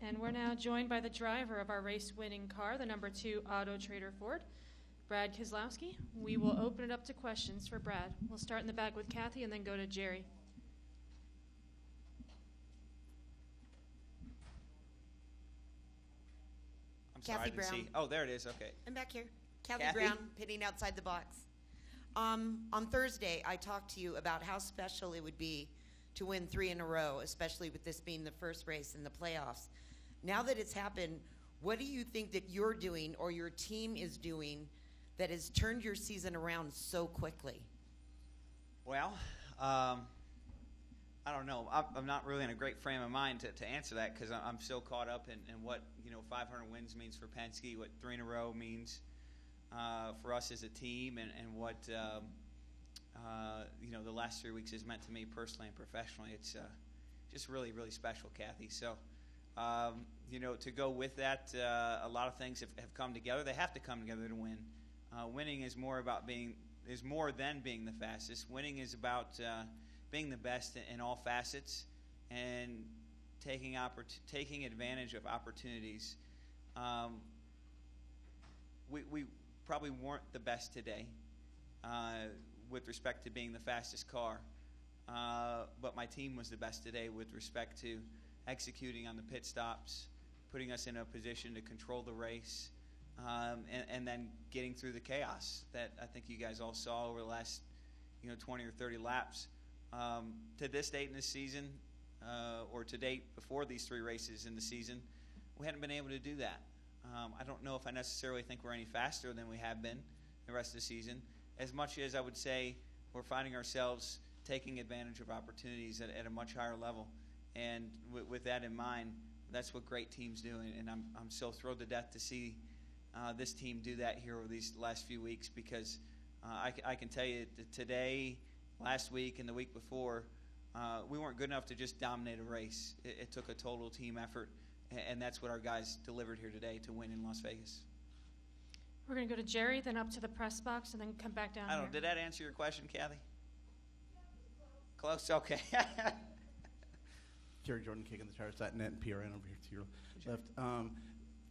And we're now joined by the driver of our race-winning car, the number 2 Auto Trader Ford, Brad Keselowski. We will open it up to questions for Brad. We'll start in the back with Kathy and then go to Jerry. I'm sorry, Kathy I didn't Brown. see. Oh, there it is. Okay. I'm back here. Kathy Kathy? Brown, pitting outside the box. On Thursday, I talked to you about how special it would be to win 3 in a row, especially with this being the first race in the playoffs. Now that it's happened, what do you think that you're doing or your team is doing that has turned your season around so quickly? Well, I don't know. I'm not really in a great frame of mind to answer that because I'm so caught up in what 500 wins means for Penske, what 3 in a row means for us as a team, and what the last 3 weeks has meant to me personally and professionally. It's just really, really special, Kathy. So, to go with that, a lot of things have come together. They have to come together to win. Winning is more than being the fastest. Winning is about being the best in all facets and taking advantage of opportunities. We probably weren't the best today with respect to being the fastest car, but my team was the best today with respect to executing on the pit stops, putting us in a position to control the race, and then getting through the chaos that I think you guys all saw over the last 20 or 30 laps. To this date in the season, or to date before these 3 races in the season, we hadn't been able to do that. I don't know if I necessarily think we're any faster than we have been the rest of the season, as much as I would say we're finding ourselves taking advantage of opportunities at a much higher level. And with that in mind, that's what great teams do. And I'm so thrilled to death to see this team do that here over these last few weeks, because I can tell you that today, last week, and the week before, we weren't good enough to just dominate a race. It took a total team effort, and that's what our guys delivered here today to win in Las Vegas. We're going to go to Jerry, then up to the press box, and then come back down I don't here. know. Did that answer your question, Kathy? Close? Okay. Jerry Jordan kicking the tires.net and PRN over here to your left.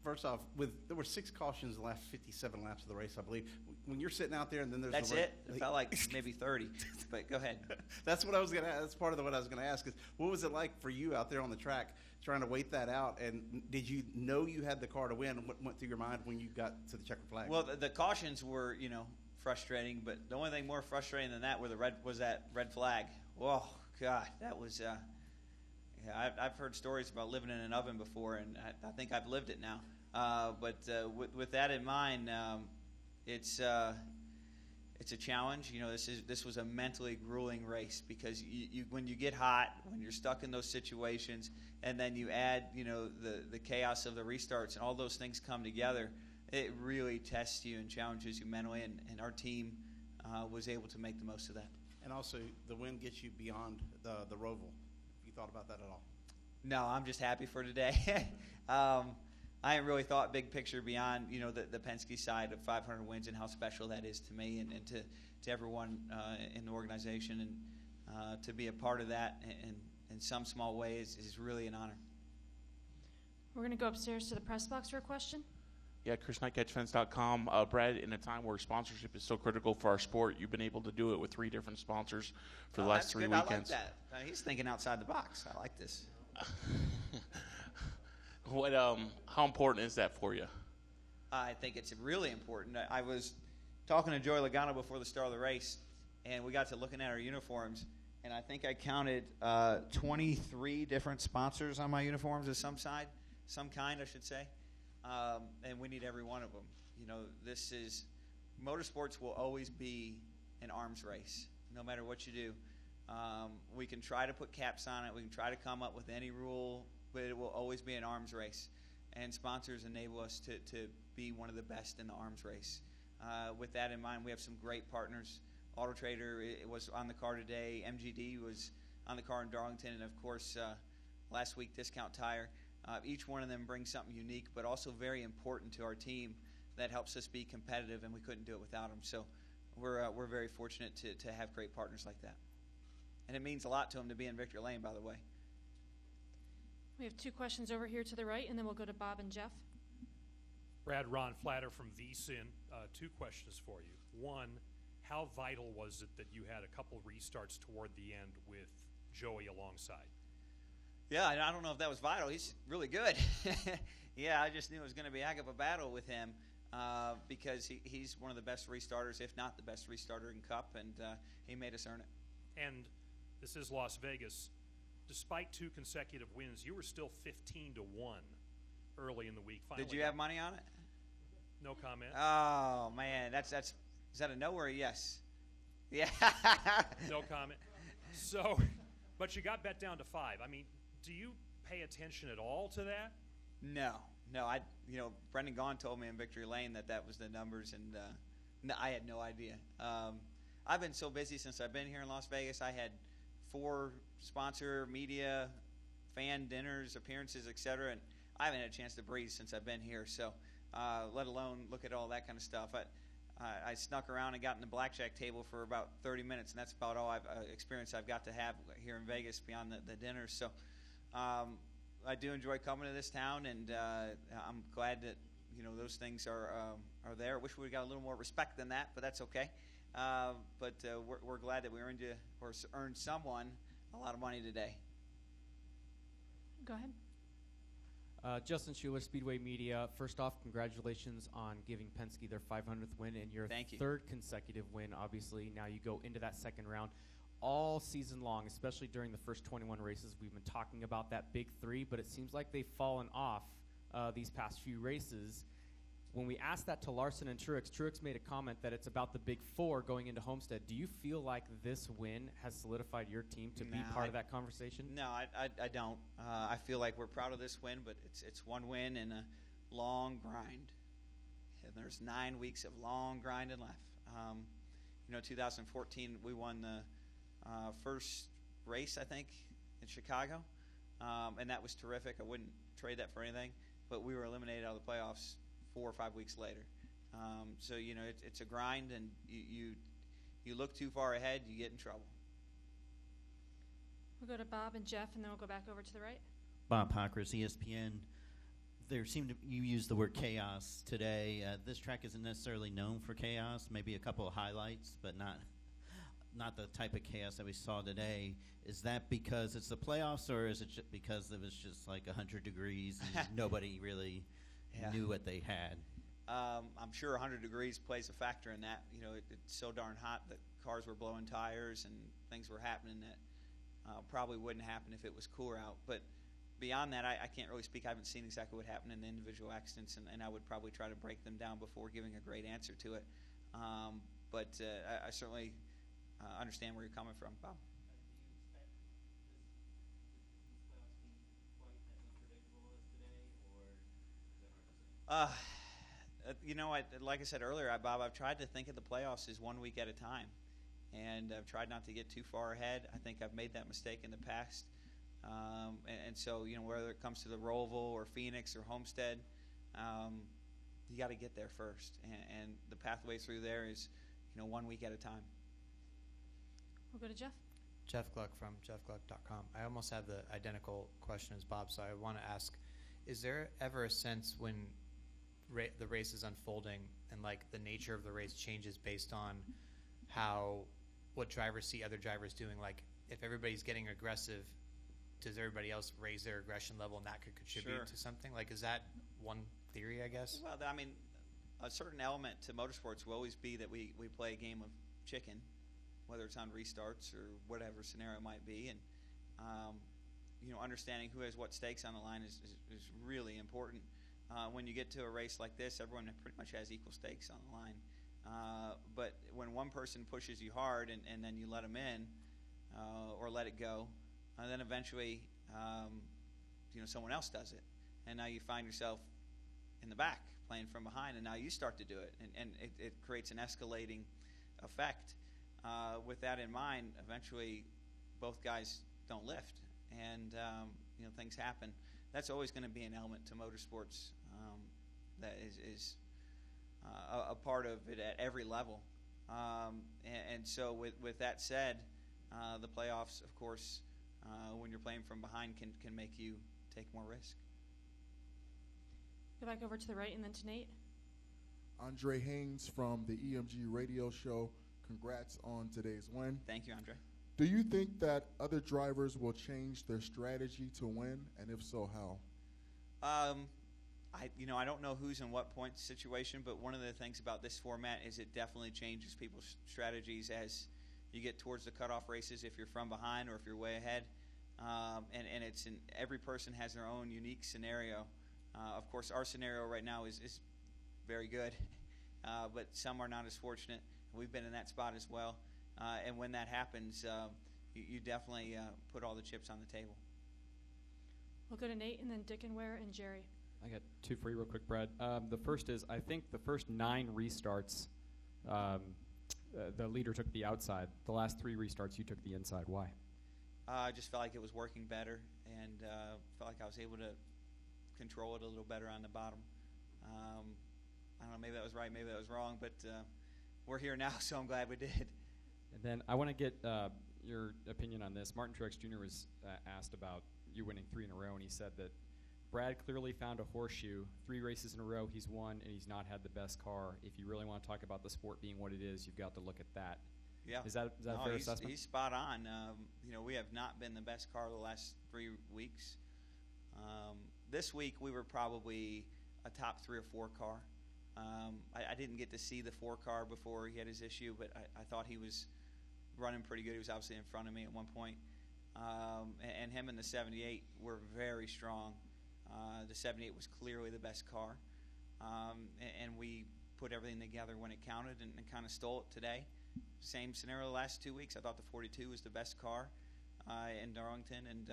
First off, there were 6 cautions the last 57 laps of the race, I believe. When you're sitting out there and then there's That's it? It felt like maybe 30, but go ahead. That's what I was going to ask. That's part of what I was going to ask is, what was it like for you out there on the track trying to wait that out? And did you know you had the car to win? What went through your mind when you got to the checkered flag? Well, the cautions were, frustrating, but the only thing more frustrating than that was that red flag. Whoa, God, that was I've heard stories about living in an oven before, and I think I've lived it now. But with that in mind, it's a challenge. This was a mentally grueling race, because you when you get hot, when you're stuck in those situations, and then you add the chaos of the restarts, and all those things come together, it really tests you and challenges you mentally. And our team was able to make the most of that. And also, the win gets you beyond the Roval. Have you thought about that at all? No, I'm just happy for today. I haven't really thought big picture beyond, the Penske side of 500 wins and how special that is to me and to everyone in the organization. And to be a part of that in some small way is really an honor. We're going to go upstairs to the press box for a question. Yeah, Chris Knight, CatchFence.com. Brad, in a time where sponsorship is so critical for our sport, you've been able to do it with 3 different sponsors for the last 3 weekends. I like that. He's thinking outside the box. I like this. How important is that for you? I think it's really important. I was talking to Joey Logano before the start of the race, and we got to looking at our uniforms, and I think I counted 23 different sponsors on my uniforms of some kind, I should say. And we need every one of them. Motorsports will always be an arms race, no matter what you do. We can try to put caps on it. We can try to come up with any rule, but it will always be an arms race. And sponsors enable us to be one of the best in the arms race. With that in mind, we have some great partners. Auto Trader was on the car today. MGD was on the car in Darlington. And, of course, last week, Discount Tire. Each one of them brings something unique, but also very important to our team that helps us be competitive, and we couldn't do it without them. So we're very fortunate to have great partners like that. And it means a lot to them to be in Victory Lane, by the way. We have 2 questions over here to the right, and then we'll go to Bob and Jeff. Brad, Ron Flatter from VSIN. 2 questions for you. One, how vital was it that you had a couple restarts toward the end with Joey alongside? Yeah, I don't know if that was vital. He's really good. Yeah, I just knew it was going to be a heck of a battle with him because he's one of the best restarters, if not the best restarter in Cup, and he made us earn it. And this is Las Vegas. Despite 2 consecutive wins, you were still 15-1 early in the week. Finally, did you have money on it? No comment. Oh man, is that a no or a yes? Yeah. No comment. So, but you got bet down to 5. I mean, do you pay attention at all to that? No. Brendan Gaughan told me in Victory Lane that was the numbers, and no, I had no idea. I've been so busy since I've been here in Las Vegas. I had 4 sponsor, media, fan dinners, appearances, etc., and I haven't had a chance to breathe since I've been here. So, let alone look at all that kind of stuff. I snuck around and got in the blackjack table for about 30 minutes, and that's about all experience I've got to have here in Vegas beyond the dinners. So, I do enjoy coming to this town, and I'm glad that those things are there. I wish we got a little more respect than that, but that's okay. But we're glad that we earned someone a lot of money today. Go ahead. Justin Schuler, Speedway Media. First off, congratulations on giving Penske their 500th win and your Thank you. 3rd consecutive win, obviously. Now you go into that second round. All season long, especially during the first 21 races, we've been talking about that big 3, but it seems like they've fallen off these past few races. When we asked that to Larson and Truex made a comment that it's about the big 4 going into Homestead. Do you feel like this win has solidified your team to be part of that conversation? No, I don't. I feel like we're proud of this win, but it's one win in a long grind. And there's 9 weeks of long grinding left. 2014, we won the first race, I think, in Chicago, and that was terrific. I wouldn't trade that for anything, but we were eliminated out of the playoffs 4 or 5 weeks later. So it's a grind, and you look too far ahead, you get in trouble. We'll go to Bob and Jeff, and then we'll go back over to the right. Bob Pockris, ESPN. You used the word chaos today. This track isn't necessarily known for chaos. Maybe a couple of highlights, but not the type of chaos that we saw today. Is that because it's the playoffs, or is it because it was just like 100 degrees and nobody really knew what they had? I'm sure 100 degrees plays a factor in that. It's so darn hot that cars were blowing tires and things were happening that probably wouldn't happen if it was cooler out. But beyond that, I can't really speak. I haven't seen exactly what happened in the individual accidents, and I would probably try to break them down before giving a great answer to it. But I certainly understand where you're coming from, Bob. Like I said earlier, Bob, I've tried to think of the playoffs as 1 week at a time, and I've tried not to get too far ahead. I think I've made that mistake in the past, and so whether it comes to the Roval or Phoenix or Homestead, you got to get there first, and the pathway through there is 1 week at a time. We'll go to Jeff. Jeff Gluck from jeffgluck.com. I almost have the identical question as Bob, so I want to ask, is there ever a sense when the race is unfolding and like the nature of the race changes based on what drivers see other drivers doing? Like if everybody's getting aggressive, does everybody else raise their aggression level and that could contribute to something? Like, is that one theory, I guess? Well, I mean, a certain element to motorsports will always be that we play a game of chicken, whether it's on restarts or whatever scenario it might be, and understanding who has what stakes on the line is really important. When you get to a race like this, everyone pretty much has equal stakes on the line. But when one person pushes you hard and then you let them in or let it go, then eventually someone else does it, and now you find yourself in the back playing from behind, and now you start to do it, and it creates an escalating effect. With that in mind, eventually both guys don't lift, and things happen. That's always going to be an element to motorsports that is a part of it at every level. And so with that said, the playoffs, of course, when you're playing from behind can make you take more risk. Go back over to the right and then to Nate. Andre Haynes from the EMG radio show. Congrats on today's win. Thank you, Andre. Do you think that other drivers will change their strategy to win, and if so, how? I don't know who's in what point situation, but one of the things about this format is it definitely changes people's strategies as you get towards the cutoff races, if you're from behind or if you're way ahead. And it's every person has their own unique scenario. Of course, our scenario right now is very good, but some are not as fortunate. We've been in that spot as well. And when that happens, you definitely put all the chips on the table. We'll go to Nate and then Dickenware and Jerry. I got two for you real quick, Brad. The first is, I think the first 9 restarts, the leader took the outside. The last 3 restarts, you took the inside. Why? I just felt like it was working better, and felt like I was able to control it a little better on the bottom. I don't know, maybe that was right, maybe that was wrong, but we're here now, so I'm glad we did. And then I want to get your opinion on this. Martin Truex Jr. was asked about you winning 3 in a row, and he said that Brad clearly found a horseshoe. 3 races in a row he's won, and he's not had the best car. If you really want to talk about the sport being what it is, you've got to look at that. Yeah. Is that a fair assessment? He's spot on. We have not been the best car the last 3 weeks. This week we were probably a top 3 or 4 car. I didn't get to see the 4 car before he had his issue, but I thought he was running pretty good. He was obviously in front of me at one point. And him and the 78 were very strong. The 78 was clearly the best car. And we put everything together when it counted and kind of stole it today. Same scenario the last 2 weeks. I thought the 42 was the best car in Darlington, and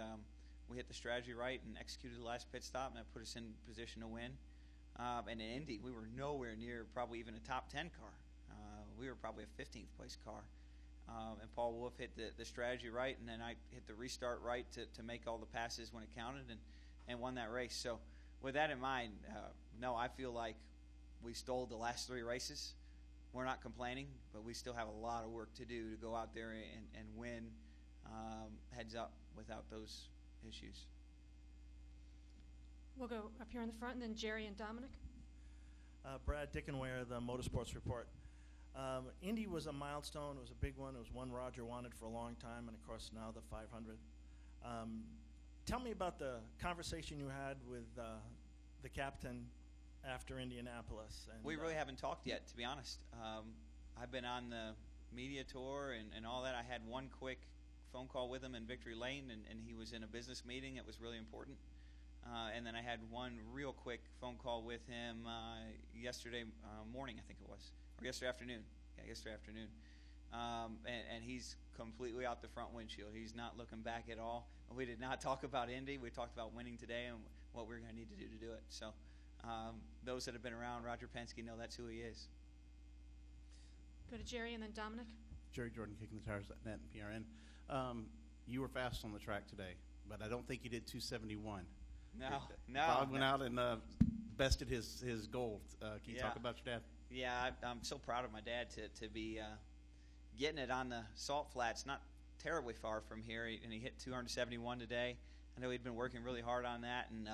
we hit the strategy right and executed the last pit stop, and that put us in position to win. And in Indy, we were nowhere near probably even a top 10 car. We were probably a 15th place car. And Paul Wolf hit the strategy right, and then I hit the restart right to make all the passes when it counted and won that race. So with that in mind, no, I feel like we stole the last 3 races. We're not complaining, but we still have a lot of work to do to go out there and win heads up without those issues. We'll go up here in the front and then Jerry and Dominic. Brad Dickenware, the Motorsports Report. Indy was a milestone. It was a big one. It was one Roger wanted for a long time, and of course now the 500. Tell me about the conversation you had with the captain after Indianapolis. And, we really haven't talked yet, to be honest. I've been on the media tour and all that. I had one quick phone call with him in Victory Lane, and he was in a business meeting. It was really important. And then I had one real quick phone call with him yesterday morning, I think it was, or yesterday afternoon. Yeah, yesterday afternoon. And he's completely out the front windshield. He's not looking back at all. We did not talk about Indy. We talked about winning today and what we're going to need to do to do it. So those that have been around Roger Penske know that's who he is. Go to Jerry and then Dominic. Jerry Jordan, Kicking the Tires, net and PRN. You were fast on the track today, but I don't think you did 271. No. Bob went out and bested his goal. Can you talk about your dad? Yeah, I'm so proud of my dad to be getting it on the salt flats, not terribly far from here, and he hit 271 today. I know he'd been working really hard on that, and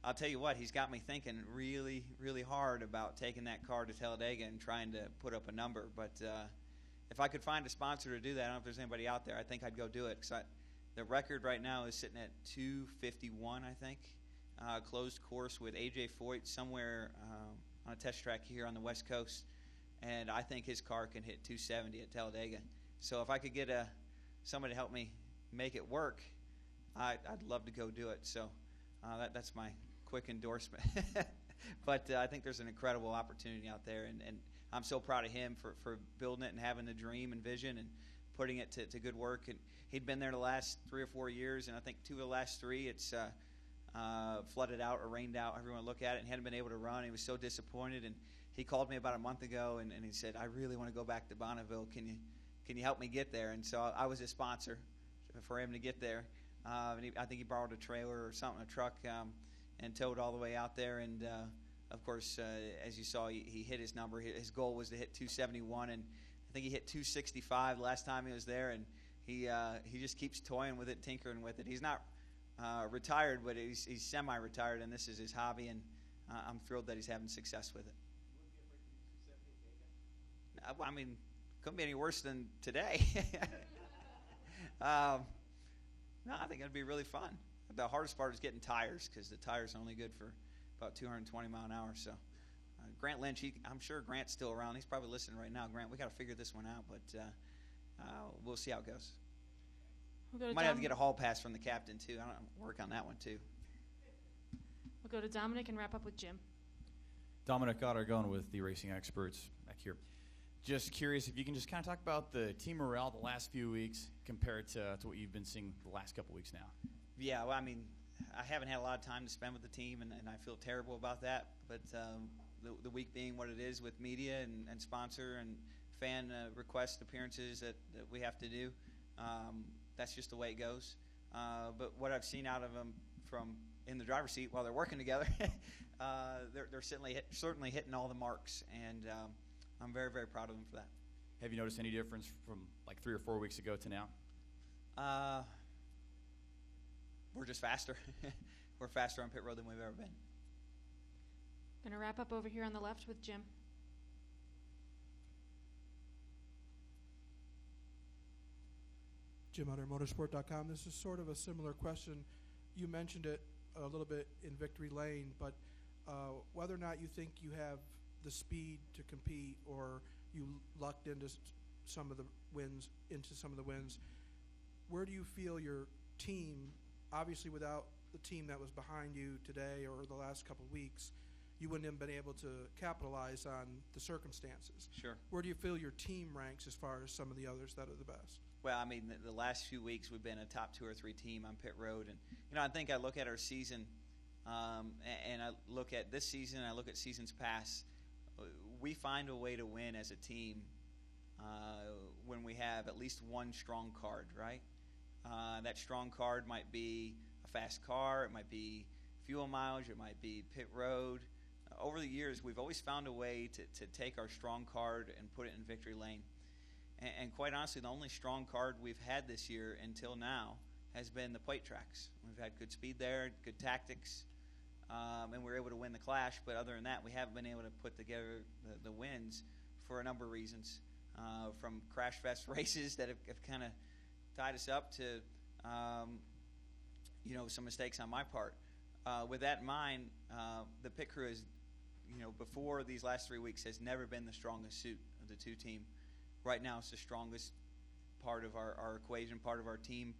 I'll tell you what, he's got me thinking really, really hard about taking that car to Talladega and trying to put up a number. But if I could find a sponsor to do that, I don't know if there's anybody out there, I think I'd go do it. Because the record right now is sitting at 251, I think. Closed course with A.J. Foyt somewhere on a test track here on the West Coast. And I think his car can hit 270 at Talladega. So if I could get somebody to help me make it work, I'd love to go do it. So that's my quick endorsement. But I think there's an incredible opportunity out there. And I'm so proud of him for building it and having the dream and vision and putting it to good work. And he'd been there the last 3 or 4 years, and I think 2 of the last 3, it's flooded out or rained out, however you want to look at it, and he hadn't been able to run. He was so disappointed, and he called me about a month ago, and he said, I really want to go back to Bonneville. Can you help me get there? And so I was a sponsor for him to get there. And I think he borrowed a trailer or something, a truck, and towed all the way out there. And, of course, as you saw, he hit his number. His goal was to hit 271, and I think he hit 265 last time he was there. And he just keeps toying with it, tinkering with it. He's not retired, but he's semi-retired, and this is his hobby, and I'm thrilled that he's having success with it. I mean, couldn't be any worse than today. No, I think it'd be really fun. The hardest part is getting tires, because the tires are only good for about 220 mile an hour. So Grant Lynch, I'm sure Grant's still around. He's probably listening right now. Grant, we got to figure this one out, but we'll see how it goes. Might have to get a hall pass from the captain, too. I don't work on that one, too. We'll go to Dominic and wrap up with Jim. Dominic Goddard going with the racing experts back here. Just curious if you can just kind of talk about the team morale the last few weeks compared to what you've been seeing the last couple weeks now. Yeah, well, I mean, I haven't had a lot of time to spend with the team, and I feel terrible about that. But the week being what it is with media and sponsor and fan request appearances that we have to do, that's just the way it goes. But what I've seen out of them from in the driver's seat while they're working together, they're certainly hitting all the marks, and I'm very, very proud of them for that. Have you noticed any difference from like 3 or 4 weeks ago to now? We're just faster. We're faster on pit road than we've ever been. Going to wrap up over here on the left with Jim. Jim Hunter, motorsport.com. This is sort of a similar question. You mentioned it a little bit in Victory Lane, but whether or not you think you have the speed to compete, or you lucked into some of the wins, where do you feel your team, obviously without the team that was behind you today or the last couple of weeks, you wouldn't have been able to capitalize on the circumstances. Sure. Where do you feel your team ranks as far as some of the others that are the best? Well, I mean, the last few weeks we've been a top 2 or 3 team on pit road, and I think I look at our season, and I look at this season, and I look at seasons past. We find a way to win as a team when we have at least one strong card, right? That strong card might be a fast car, it might be fuel mileage, it might be pit road. Over the years, we've always found a way to take our strong card and put it in victory lane. And quite honestly, the only strong card we've had this year until now has been the plate tracks. We've had good speed there, good tactics, and we're able to win the Clash. But other than that, we haven't been able to put together the wins for a number of reasons, from crash fest races that have kind of tied us up to some mistakes on my part. With that in mind, the pit crew is, before these last 3 weeks, has never been the strongest suit of the 2 team. Right now, it's the strongest part of our equation, part of our team.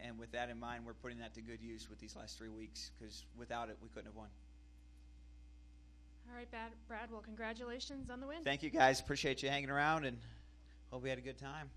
And with that in mind, we're putting that to good use with these last 3 weeks, because without it, we couldn't have won. All right, Brad. Well, congratulations on the win. Thank you, guys. Appreciate you hanging around, and hope we had a good time.